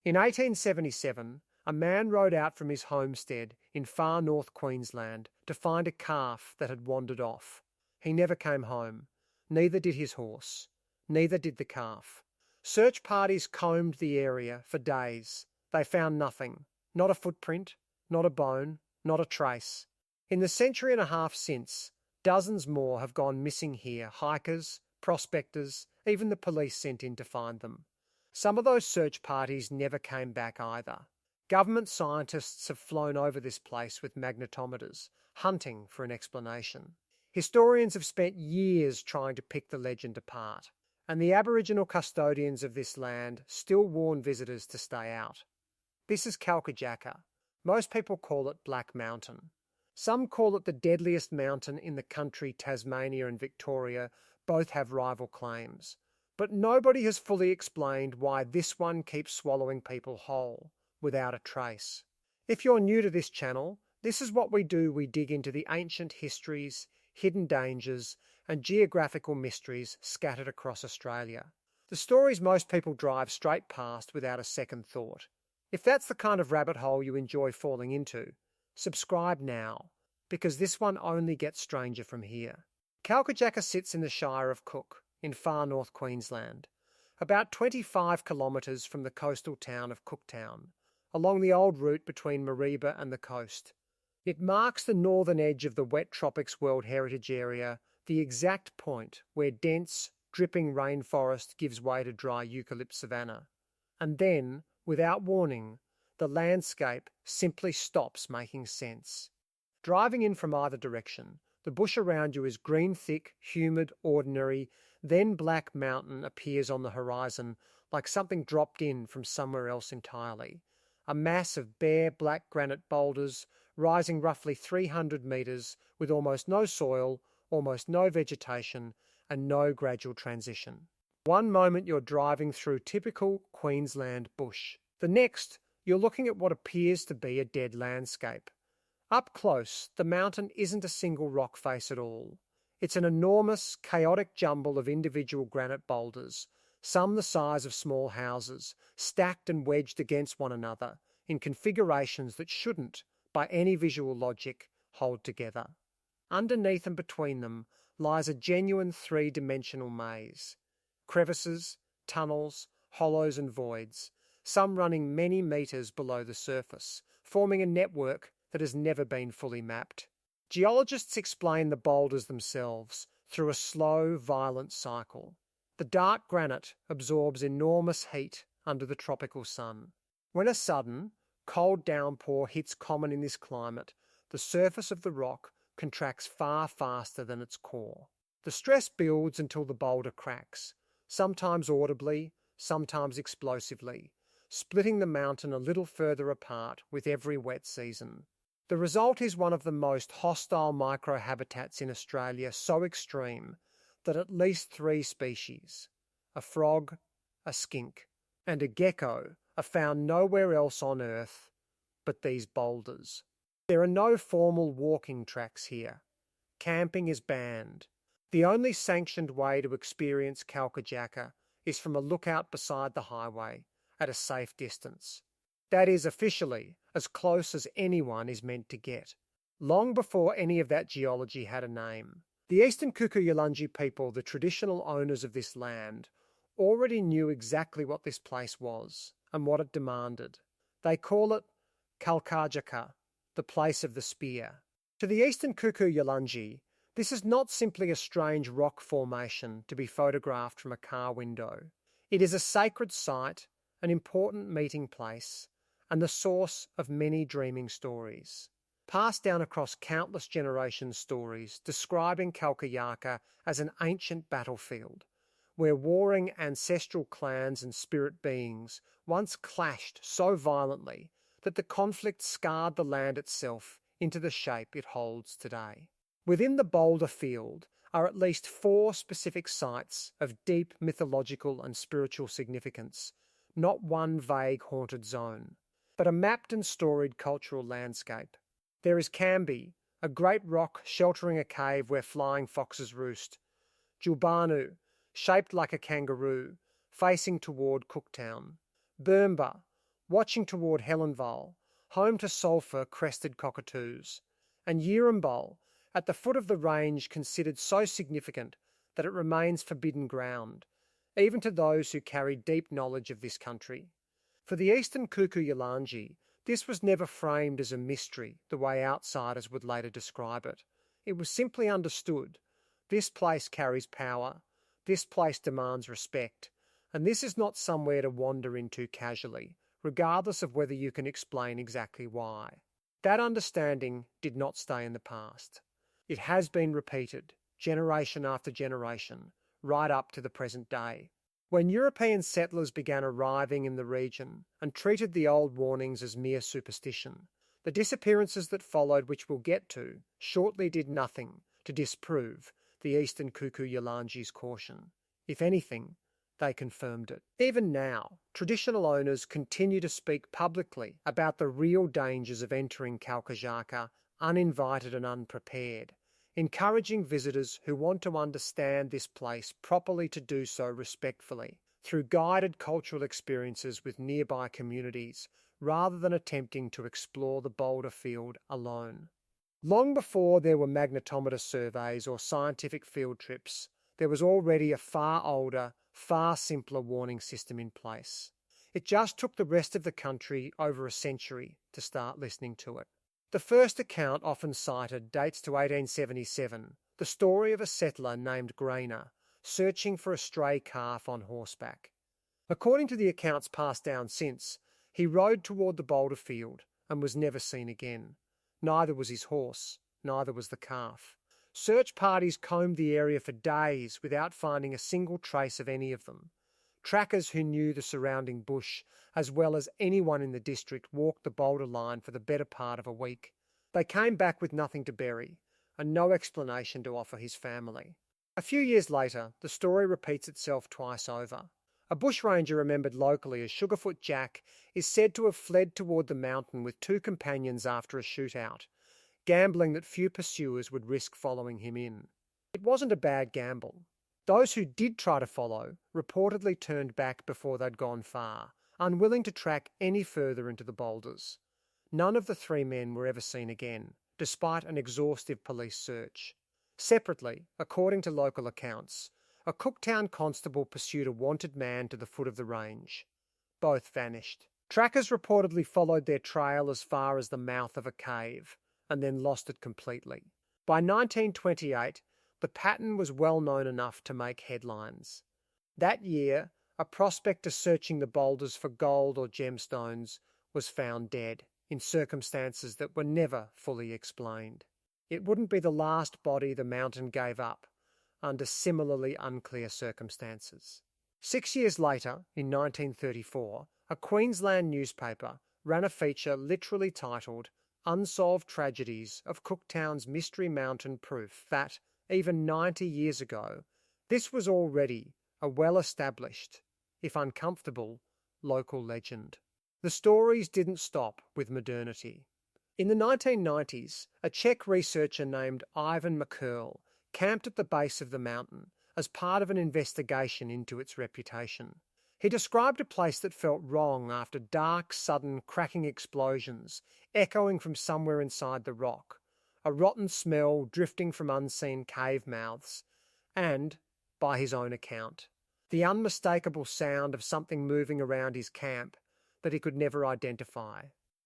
In 1877, a man rode out from his homestead in Far North Queensland to find a calf that had wandered off. He never came home. Neither did his horse. Neither did the calf. Search parties combed the area for days. They found nothing. Not a footprint, not a bone, not a trace. In the century and a half since, dozens more have gone missing here, hikers, prospectors, even the police sent in to find them. Some of those search parties never came back either. Government scientists have flown over this place with magnetometers, hunting for an explanation. Historians have spent years trying to pick the legend apart, and the Aboriginal custodians of this land still warn visitors to stay out. This is Kalkajaka. Most people call it Black Mountain. Some call it the deadliest mountain in the country. Tasmania and Victoria both have rival claims. But nobody has fully explained why this one keeps swallowing people whole, without a trace. If you're new to this channel, this is what we do. We dig into the ancient histories, hidden dangers, and geographical mysteries scattered across Australia. The stories most people drive straight past without a second thought. If that's the kind of rabbit hole you enjoy falling into, subscribe now, because this one only gets stranger from here. Kalkajaka sits in the Shire of Cook, in Far North Queensland, about 25 kilometres from the coastal town of Cooktown, along the old route between Mareeba and the coast. It marks the northern edge of the Wet Tropics World Heritage Area, the exact point where dense, dripping rainforest gives way to dry eucalypt savanna. And then, without warning, the landscape simply stops making sense. Driving in from either direction, the bush around you is green thick, humid, ordinary, then Black Mountain appears on the horizon like something dropped in from somewhere else entirely. A mass of bare black granite boulders rising roughly 300 metres with almost no soil, almost no vegetation, and no gradual transition. One moment you're driving through typical Queensland bush. The next, you're looking at what appears to be a dead landscape. Up close, the mountain isn't a single rock face at all. It's an enormous, chaotic jumble of individual granite boulders, some the size of small houses, stacked and wedged against one another in configurations that shouldn't, by any visual logic, hold together. Underneath and between them lies a genuine three-dimensional maze. Crevices, tunnels, hollows and voids, some running many metres below the surface, forming a network that has never been fully mapped. Geologists explain the boulders themselves through a slow, violent cycle. The dark granite absorbs enormous heat under the tropical sun. When a sudden, cold downpour hits common in this climate, the surface of the rock contracts far faster than its core. The stress builds until the boulder cracks, sometimes audibly, sometimes explosively, splitting the mountain a little further apart with every wet season. The result is one of the most hostile microhabitats in Australia, so extreme that at least 3 species, a frog, a skink, and a gecko, are found nowhere else on Earth but these boulders. There are no formal walking tracks here. Camping is banned. The only sanctioned way to experience Kalkajaka is from a lookout beside the highway at a safe distance. That is officially as close as anyone is meant to get, long before any of that geology had a name. The Eastern Kuku Yalanji people, the traditional owners of this land, already knew exactly what this place was and what it demanded. They call it Kalkajaka, the place of the spear. To the Eastern Kuku Yalanji, this is not simply a strange rock formation to be photographed from a car window. It is a sacred site, an important meeting place, and the source of many dreaming stories. Passed down across countless generations, stories describing Kalkajaka as an ancient battlefield, where warring ancestral clans and spirit beings once clashed so violently that the conflict scarred the land itself into the shape it holds today. Within the boulder field are at least 4 specific sites of deep mythological and spiritual significance, not one vague haunted zone, but a mapped and storied cultural landscape. There is Kambi, a great rock sheltering a cave where flying foxes roost. Julbanu, shaped like a kangaroo, facing toward Cooktown. Bermba, watching toward Helenvale, home to sulphur-crested cockatoos, and Yirrambul, at the foot of the range considered so significant that it remains forbidden ground, even to those who carry deep knowledge of this country. For the Eastern Kuku Yalanji, this was never framed as a mystery the way outsiders would later describe it. It was simply understood. This place carries power. This place demands respect. And this is not somewhere to wander into casually, regardless of whether you can explain exactly why. That understanding did not stay in the past. It has been repeated, generation after generation, right up to the present day. When European settlers began arriving in the region and treated the old warnings as mere superstition, the disappearances that followed, which we'll get to, shortly did nothing to disprove the Eastern Kuku Yalanji's caution. If anything, they confirmed it. Even now, traditional owners continue to speak publicly about the real dangers of entering Kalkajaka uninvited and unprepared, encouraging visitors who want to understand this place properly to do so respectfully, through guided cultural experiences with nearby communities, rather than attempting to explore the boulder field alone. Long before there were magnetometer surveys or scientific field trips, there was already a far older, far simpler warning system in place. It just took the rest of the country over a century to start listening to it. The first account often cited dates to 1877, the story of a settler named Grainer, searching for a stray calf on horseback. According to the accounts passed down since, he rode toward the boulder field and was never seen again. Neither was his horse, neither was the calf. Search parties combed the area for days without finding a single trace of any of them. Trackers who knew the surrounding bush, as well as anyone in the district, walked the boulder line for the better part of a week. They came back with nothing to bury, and no explanation to offer his family. A few years later, the story repeats itself twice over. A bushranger remembered locally as Sugarfoot Jack is said to have fled toward the mountain with two companions after a shootout, gambling that few pursuers would risk following him in. It wasn't a bad gamble. Those who did try to follow reportedly turned back before they'd gone far, unwilling to track any further into the boulders. None of the three men were ever seen again, despite an exhaustive police search. Separately, according to local accounts, a Cooktown constable pursued a wanted man to the foot of the range. Both vanished. Trackers reportedly followed their trail as far as the mouth of a cave, and then lost it completely. By 1928, the pattern was well known enough to make headlines. That year, a prospector searching the boulders for gold or gemstones was found dead, in circumstances that were never fully explained. It wouldn't be the last body the mountain gave up, under similarly unclear circumstances. 6 years later, in 1934, a Queensland newspaper ran a feature literally titled Unsolved Tragedies of Cooktown's Mystery Mountain, proof that, even 90 years ago, this was already a well-established, if uncomfortable, local legend. The stories didn't stop with modernity. In the 1990s, a Czech researcher named Ivan McCurl camped at the base of the mountain as part of an investigation into its reputation. He described a place that felt wrong after dark, sudden, cracking explosions echoing from somewhere inside the rock, a rotten smell drifting from unseen cave mouths, and, by his own account, the unmistakable sound of something moving around his camp that he could never identify.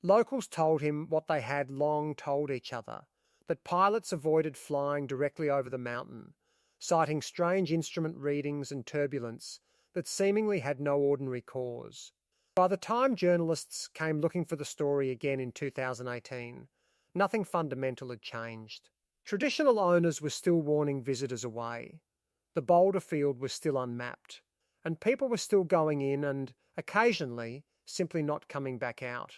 Locals told him what they had long told each other, that pilots avoided flying directly over the mountain, citing strange instrument readings and turbulence that seemingly had no ordinary cause. By the time journalists came looking for the story again in 2018, nothing fundamental had changed. Traditional owners were still warning visitors away. The boulder field was still unmapped, and people were still going in and, occasionally, simply not coming back out.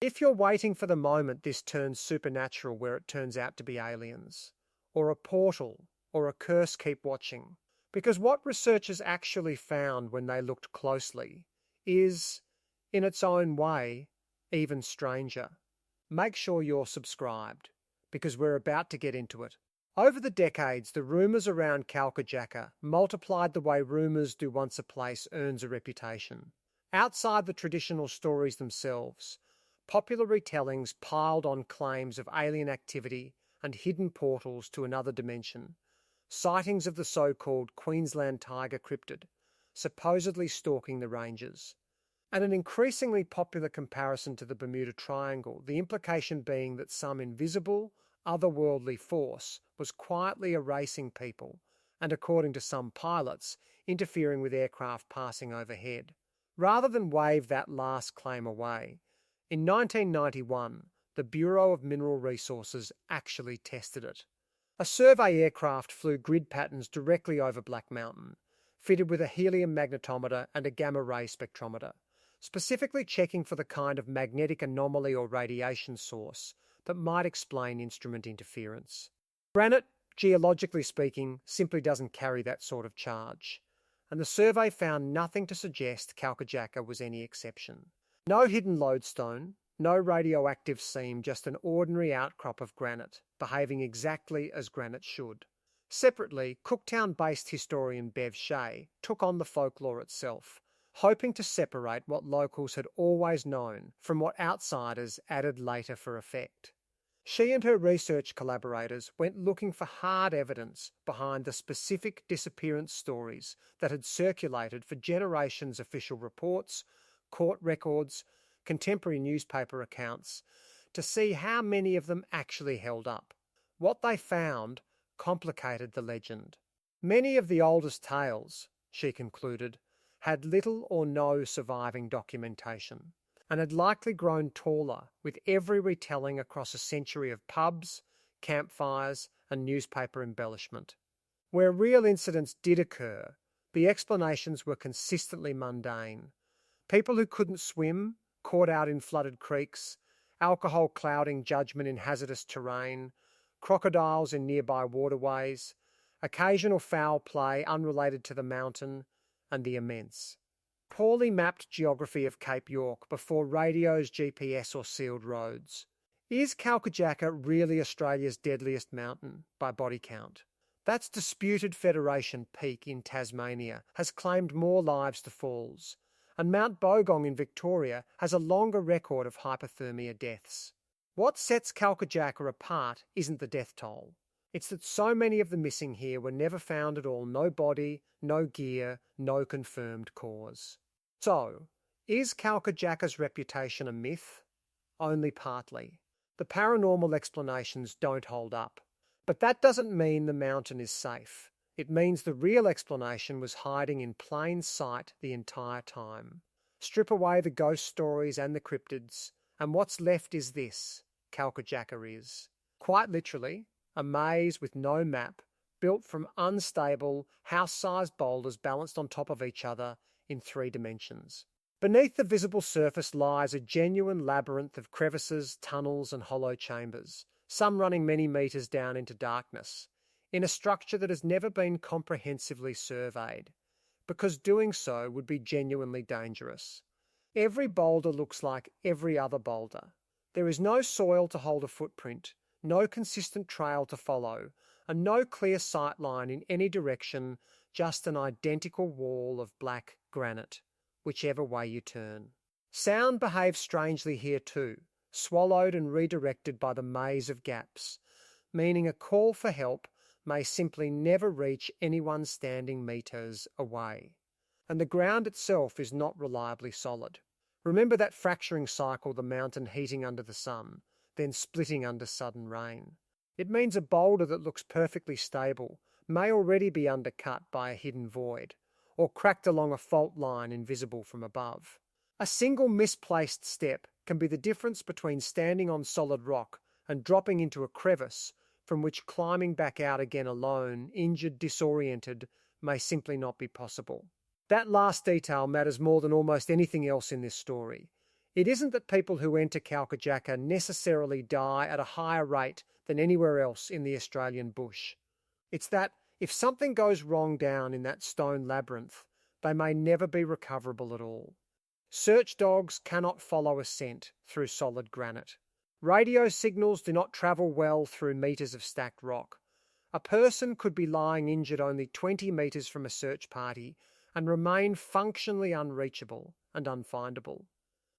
If you're waiting for the moment this turns supernatural where it turns out to be aliens, or a portal, or a curse, keep watching. Because what researchers actually found when they looked closely is, in its own way, even stranger. Make sure you're subscribed, because we're about to get into it. Over the decades, the rumours around Kalkajaka multiplied the way rumours do once a place earns a reputation. Outside the traditional stories themselves, popular retellings piled on claims of alien activity and hidden portals to another dimension, sightings of the so-called Queensland tiger cryptid, supposedly stalking the ranges, and an increasingly popular comparison to the Bermuda Triangle, the implication being that some invisible, otherworldly force was quietly erasing people and, according to some pilots, interfering with aircraft passing overhead. Rather than wave that last claim away, in 1991, the Bureau of Mineral Resources actually tested it. A survey aircraft flew grid patterns directly over Black Mountain, fitted with a helium magnetometer and a gamma-ray spectrometer, specifically checking for the kind of magnetic anomaly or radiation source that might explain instrument interference. Granite, geologically speaking, simply doesn't carry that sort of charge, and the survey found nothing to suggest Kalkajaka was any exception. No hidden lodestone, no radioactive seam, just an ordinary outcrop of granite, behaving exactly as granite should. Separately, Cooktown-based historian Bev Shea took on the folklore itself, hoping to separate what locals had always known from what outsiders added later for effect. She and her research collaborators went looking for hard evidence behind the specific disappearance stories that had circulated for generations: official reports, court records, contemporary newspaper accounts, to see how many of them actually held up. What they found complicated the legend. Many of the oldest tales, she concluded, had little or no surviving documentation, and had likely grown taller with every retelling across a century of pubs, campfires, and newspaper embellishment. Where real incidents did occur, the explanations were consistently mundane. People who couldn't swim, caught out in flooded creeks, alcohol clouding judgment in hazardous terrain, crocodiles in nearby waterways, occasional foul play unrelated to the mountain, and the immense, poorly mapped geography of Cape York before radios, GPS, or sealed roads. Is Kalkajaka really Australia's deadliest mountain by body count? That's disputed Federation Peak in Tasmania has claimed more lives to falls, and Mount Bogong in Victoria has a longer record of hypothermia deaths. What sets Kalkajaka apart isn't the death toll. It's that so many of the missing here were never found at all. No body, no gear, no confirmed cause. So, is Kalkajaka's reputation a myth? Only partly. The paranormal explanations don't hold up. But that doesn't mean the mountain is safe. It means the real explanation was hiding in plain sight the entire time. Strip away the ghost stories and the cryptids, and what's left is this: Kalkajaka is, quite literally, a maze with no map, built from unstable, house-sized boulders balanced on top of each other in 3 dimensions. Beneath the visible surface lies a genuine labyrinth of crevices, tunnels, and hollow chambers, some running many meters down into darkness, in a structure that has never been comprehensively surveyed, because doing so would be genuinely dangerous. Every boulder looks like every other boulder. There is no soil to hold a footprint, no consistent trail to follow, and no clear sight line in any direction, just an identical wall of black granite, whichever way you turn. Sound behaves strangely here too, swallowed and redirected by the maze of gaps, meaning a call for help may simply never reach anyone standing meters away. And the ground itself is not reliably solid. Remember that fracturing cycle, the mountain heating under the sun, then splitting under sudden rain. It means a boulder that looks perfectly stable may already be undercut by a hidden void, or cracked along a fault line invisible from above. A single misplaced step can be the difference between standing on solid rock and dropping into a crevice from which climbing back out again alone, injured, disoriented, may simply not be possible. That last detail matters more than almost anything else in this story. It isn't that people who enter Kalkajaka necessarily die at a higher rate than anywhere else in the Australian bush. It's that if something goes wrong down in that stone labyrinth, they may never be recoverable at all. Search dogs cannot follow a scent through solid granite. Radio signals do not travel well through meters of stacked rock. A person could be lying injured only 20 meters from a search party and remain functionally unreachable and unfindable.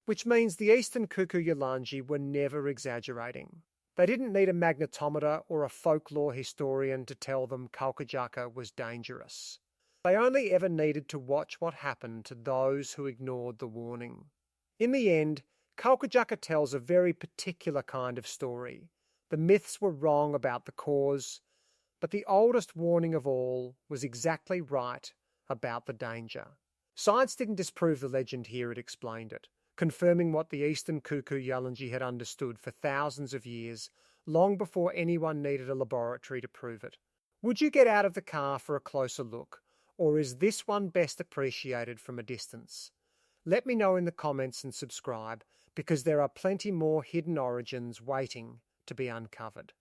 Which means the Eastern Kuku Yalanji were never exaggerating. They didn't need a magnetometer or a folklore historian to tell them Kalkajaka was dangerous. They only ever needed to watch what happened to those who ignored the warning. In the end, Kalkajaka tells a very particular kind of story. The myths were wrong about the cause, but the oldest warning of all was exactly right about the danger. Science didn't disprove the legend here, it explained it, confirming what the Eastern Kuku Yalanji had understood for thousands of years, long before anyone needed a laboratory to prove it. Would you get out of the car for a closer look, or is this one best appreciated from a distance? Let me know in the comments and subscribe, because there are plenty more hidden origins waiting to be uncovered.